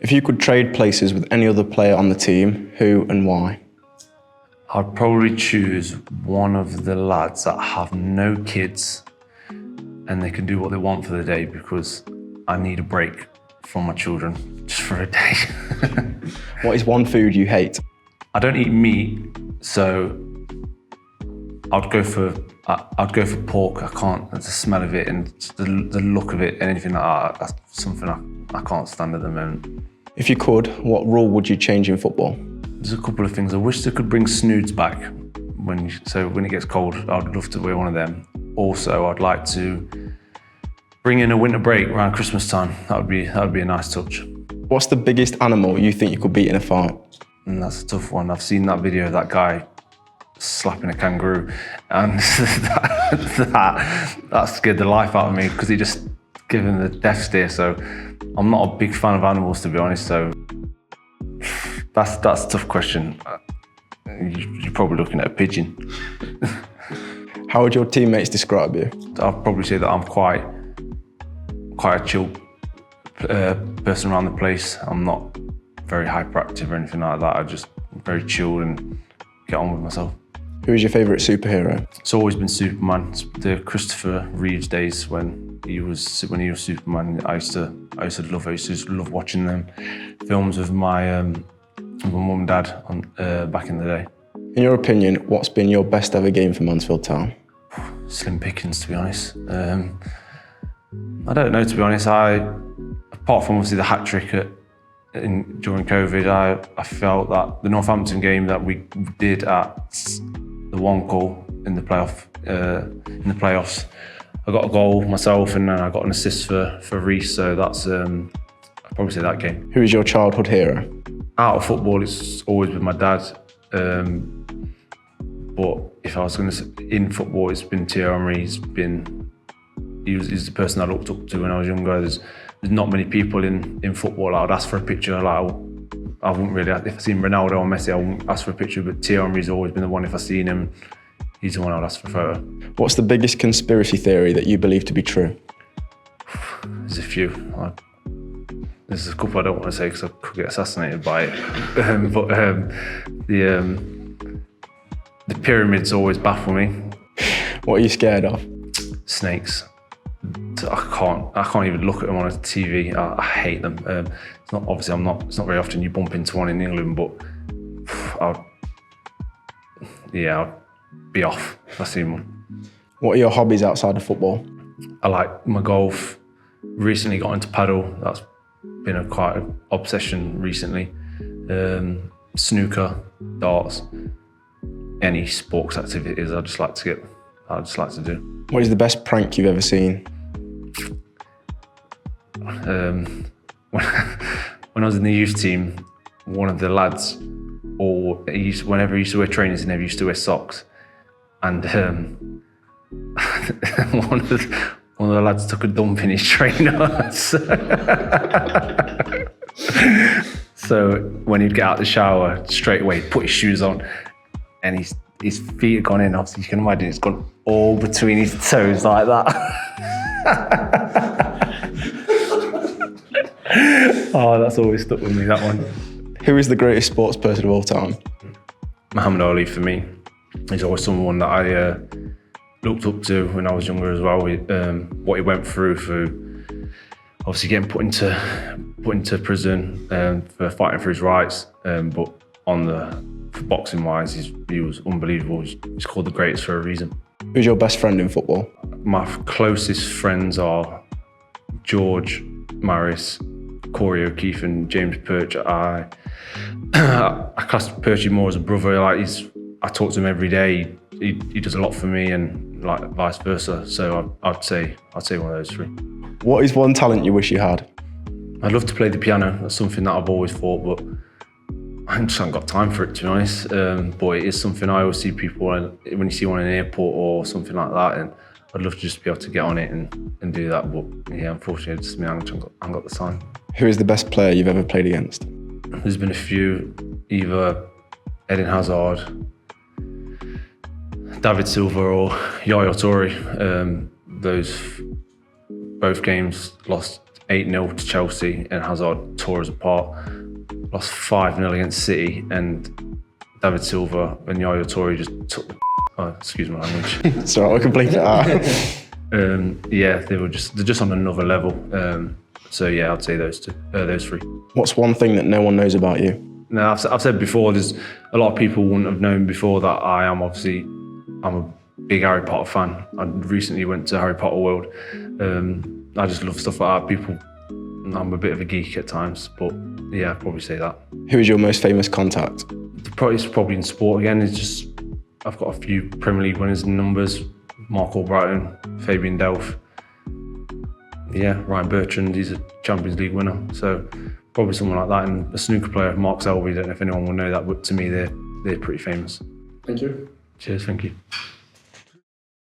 If you could trade places with any other player on the team, who and why? I'd probably choose one of the lads that have no kids and they can do what they want for the day, because I need a break from my children just for a day. What is one food you hate? I don't eat meat, so I'd go for pork. I can't, the smell of it and the look of it and anything like that, that's something I can't stand at the moment. If you could, what rule would you change in football? There's a couple of things. I wish they could bring snoods back. So when it gets cold, I'd love to wear one of them. Also, I'd like to bring in a winter break around Christmas time. That would be a nice touch. What's the biggest animal you think you could beat in a fight? And that's a tough one. I've seen that video of that guy slapping a kangaroo, and that scared the life out of me, because he just gave him the death stare. So I'm not a big fan of animals, to be honest. So that's a tough question. You're probably looking at a pigeon. How would your teammates describe you? I'd probably say that I'm quite a chill person around the place. I'm not very hyperactive or anything like that. I'm just very chilled and get on with myself. Who is your favourite superhero? It's always been Superman. It's the Christopher Reeves days when he was Superman. I used to love watching them films with my mum and dad back in the day. In your opinion, what's been your best ever game for Mansfield Town? Slim pickings, to be honest. I don't know, to be honest. Apart from obviously the hat trick during COVID, I felt that the Northampton game that we did at the one goal in the playoffs, I got a goal myself and then I got an assist for Reece. So that's I'd probably say that game. Who is your childhood hero? Out of football, it's always been my dad. But if I was going to say in football, it's been Dietary. He's the person I looked up to when I was younger. There's not many people in football I would ask for a picture. Like I wouldn't really, if I seen Ronaldo or Messi, I wouldn't ask for a picture, but Dietary's always been the one. If I seen him, he's the one I'd ask for a photo. What's the biggest conspiracy theory that you believe to be true? There's a few. There's a couple I don't want to say because I could get assassinated by it. The pyramids always baffle me. What are you scared of? Snakes. I can't even look at them on a TV. I hate them. It's not very often you bump into one in England, but I'll be off if I see one. What are your hobbies outside of football? I like my golf. Recently got into paddle. That's been quite an obsession recently. Snooker, darts, any sports activities I just like to do. What is the best prank you've ever seen? When I was in the youth team, one of the lads, whenever he used to wear trainers, he never used to wear socks. And one of the lads took a dump in his trainers. So when he'd get out the shower, straight away he'd put his shoes on, and his feet had gone in. Obviously, you can imagine it's gone all between his toes like that. Oh, that's always stuck with me, that one. Who is the greatest sports person of all time? Muhammad Ali for me. He's always someone that I looked up to when I was younger as well. What he went through for obviously getting put into prison for fighting for his rights, but for boxing wise, he was unbelievable. He's called the greatest for a reason. Who's your best friend in football? My closest friends are George Maris, Corey O'Keefe and James Perch. I class Perchy more as a brother. I talk to him every day. He does a lot for me, and like vice versa. So I'd say one of those three. What is one talent you wish you had? I'd love to play the piano. That's something that I've always thought, but I just haven't got time for it, to be honest. But it is something I always see people, and when you see one in an airport or something like that, and I'd love to just be able to get on it and do that. But yeah, unfortunately, it's me. I haven't got the time. Who is the best player you've ever played against? There's been a few, either Eden Hazard, David Silva or Yaya Toure. Those both games lost 8-0 to Chelsea and Hazard tore us apart. Lost 5-0 against City, and David Silva and Yaya Toure just took the excuse my language. So I can bleep it out. Yeah, they're just on another level. So yeah, I'd say those three. What's one thing that no one knows about you? Now, I've said before, there's a lot of people wouldn't have known before that I'm a big Harry Potter fan. I recently went to Harry Potter World. I just love stuff like that. I'm a bit of a geek at times, but yeah, I'd probably say that. Who is your most famous contact? It's probably in sport again. I've got a few Premier League winners in numbers. Mark Albrighton, Fabian Delph. Yeah, Ryan Bertrand, he's a Champions League winner. So probably someone like that. And a snooker player, Mark Selby, don't know if anyone will know that, but to me, they're pretty famous. Thank you. Cheers, thank you.